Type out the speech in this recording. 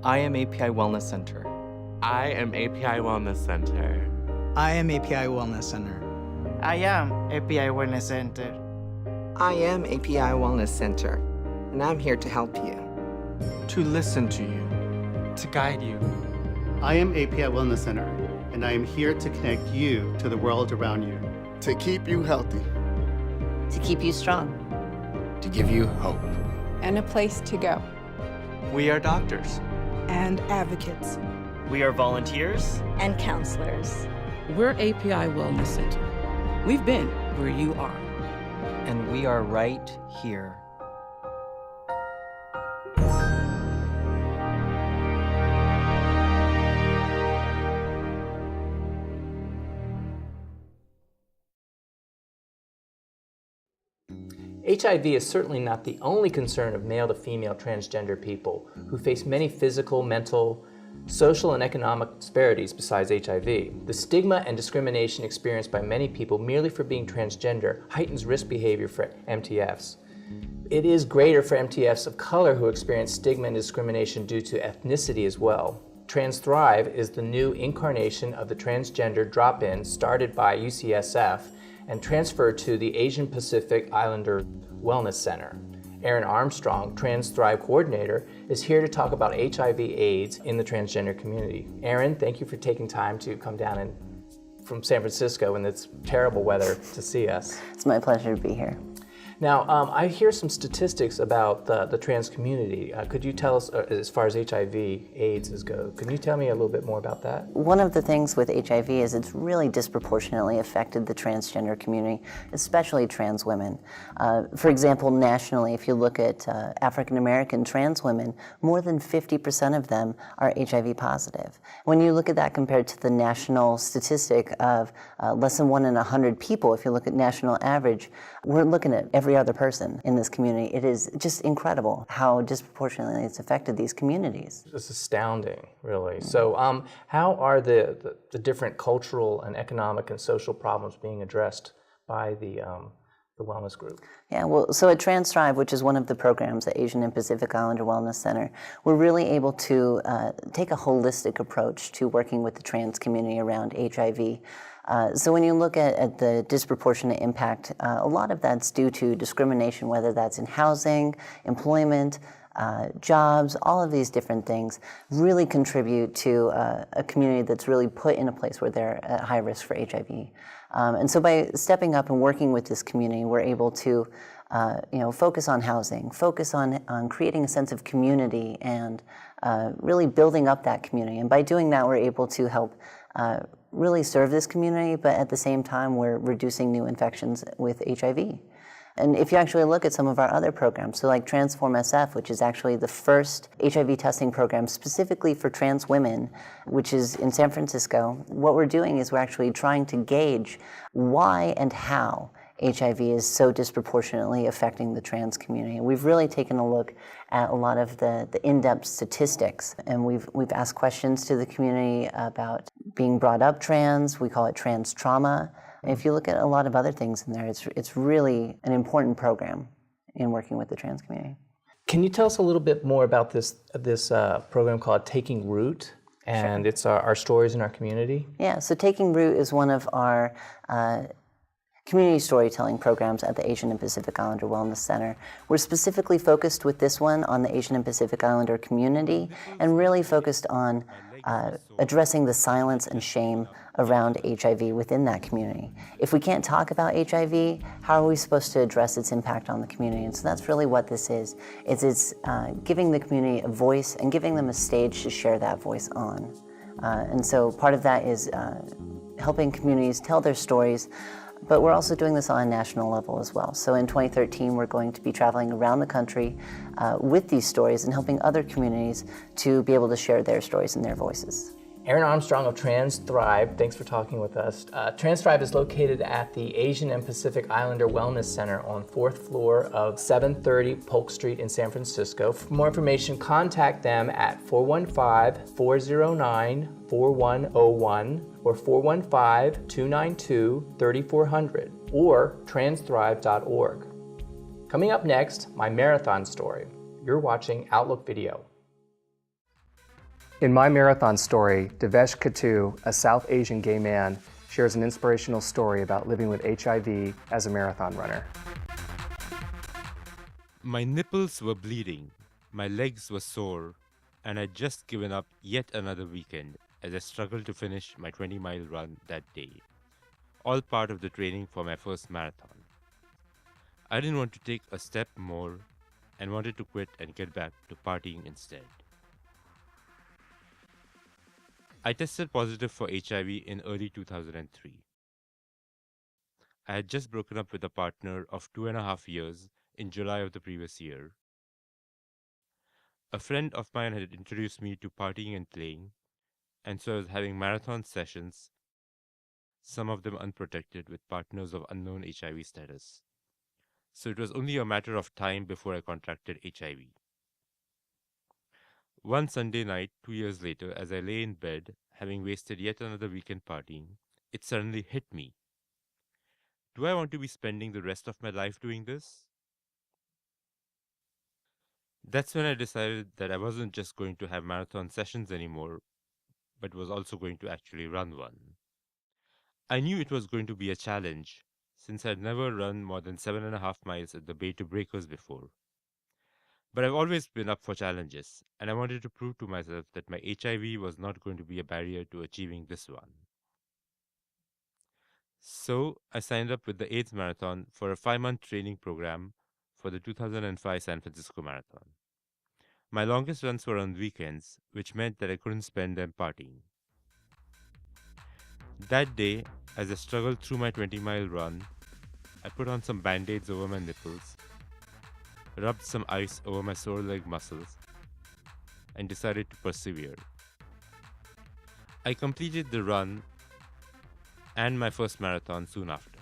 I am API Wellness Center. I am API Wellness Center. I am API Wellness Center. I am API Wellness Center. I am API Wellness Center, and I'm here to help you. To listen to you. To guide you. I am API Wellness Center, and I am here to connect you to the world around you. To keep you healthy. To keep you strong. To give you hope. And a place to go. We are doctors. And advocates. We are volunteers. And counselors. We're API Wellness Center. We've been where you are. And we are right here. HIV is certainly not the only concern of male to female transgender people who face many physical, mental, social, and economic disparities besides HIV. The stigma and discrimination experienced by many people merely for being transgender heightens risk behavior for MTFs. It is greater for MTFs of color who experience stigma and discrimination due to ethnicity as well. TransThrive is the new incarnation of the transgender drop-in started by UCSF and transferred to the Asian Pacific Islander Wellness Center. Erin Armstrong, TransThrive coordinator, is here to talk about HIV/AIDS in the transgender community. Erin, thank you for taking time to come down from San Francisco in this terrible weather to see us. It's my pleasure to be here. Now, I hear some statistics about the trans community. Could you tell us, as far as HIV/AIDS goes, can you tell me a little bit more about that? One of the things with HIV is it's really disproportionately affected the transgender community, especially trans women. For example, nationally, if you look at African American trans women, more than 50% of them are HIV positive. When you look at that compared to the national statistic of less than 1 in 100 people, if you look at national average, we're looking at every other person in this community. It is just incredible how disproportionately it's affected these communities. It's astounding, really. So how are the different cultural and economic and social problems being addressed by the wellness group? Yeah, well, so at TransThrive, which is one of the programs at Asian and Pacific Islander Wellness Center, we're really able to take a holistic approach to working with the trans community around HIV. So when you look at the disproportionate impact, a lot of that's due to discrimination, whether that's in housing, employment, jobs, all of these different things really contribute to a community that's really put in a place where they're at high risk for HIV. And so by stepping up and working with this community, we're able to focus on housing, focus on creating a sense of community and really building up that community. And by doing that, we're able to help really serve this community, but at the same time, we're reducing new infections with HIV. And if you actually look at some of our other programs, so like Transform SF, which is actually the first HIV testing program specifically for trans women, which is in San Francisco, what we're doing is we're actually trying to gauge why and how HIV is so disproportionately affecting the trans community. And we've really taken a look at a lot of the in-depth statistics, and we've asked questions to the community about being brought up trans. We call it trans trauma. And if you look at a lot of other things in there, it's really an important program in working with the trans community. Can you tell us a little bit more about this program called Taking Root? And sure. It's our stories in our community? Yeah, so Taking Root is one of our community storytelling programs at the Asian and Pacific Islander Wellness Center. We're specifically focused with this one on the Asian and Pacific Islander community and really focused on addressing the silence and shame around HIV within that community. If we can't talk about HIV, how are we supposed to address its impact on the community? And so that's really what this is. It's giving the community a voice and giving them a stage to share that voice on. And so part of that is helping communities tell their stories, but we're also doing this on a national level as well. So in 2013, we're going to be traveling around the country with these stories and helping other communities to be able to share their stories and their voices. Erin Armstrong of TransThrive, thanks for talking with us. TransThrive is located at the Asian and Pacific Islander Wellness Center on 4th floor of 730 Polk Street in San Francisco. For more information, contact them at 415-409-4101 or 415-292-3400 or transthrive.org. Coming up next, my marathon story. You're watching Outlook Video. In my marathon story, Devesh Katu, a South Asian gay man, shares an inspirational story about living with HIV as a marathon runner. My nipples were bleeding, my legs were sore, and I'd just given up yet another weekend as I struggled to finish my 20-mile run that day, all part of the training for my first marathon. I didn't want to take a step more and wanted to quit and get back to partying instead. I tested positive for HIV in early 2003. I had just broken up with a partner of 2.5 years in July of the previous year. A friend of mine had introduced me to partying and playing, and so I was having marathon sessions, some of them unprotected, with partners of unknown HIV status. So it was only a matter of time before I contracted HIV. One Sunday night, 2 years later, as I lay in bed, having wasted yet another weekend partying, it suddenly hit me. Do I want to be spending the rest of my life doing this? That's when I decided that I wasn't just going to have marathon sessions anymore, but was also going to actually run one. I knew it was going to be a challenge, since I'd never run more than 7.5 miles at the Bay to Breakers before. But I've always been up for challenges, and I wanted to prove to myself that my HIV was not going to be a barrier to achieving this one. So I signed up with the AIDS Marathon for a 5-month training program for the 2005 San Francisco Marathon. My longest runs were on weekends, which meant that I couldn't spend them partying. That day, as I struggled through my 20-mile run, I put on some band-aids over my nipples, rubbed some ice over my sore leg muscles, and decided to persevere. I completed the run and my first marathon soon after.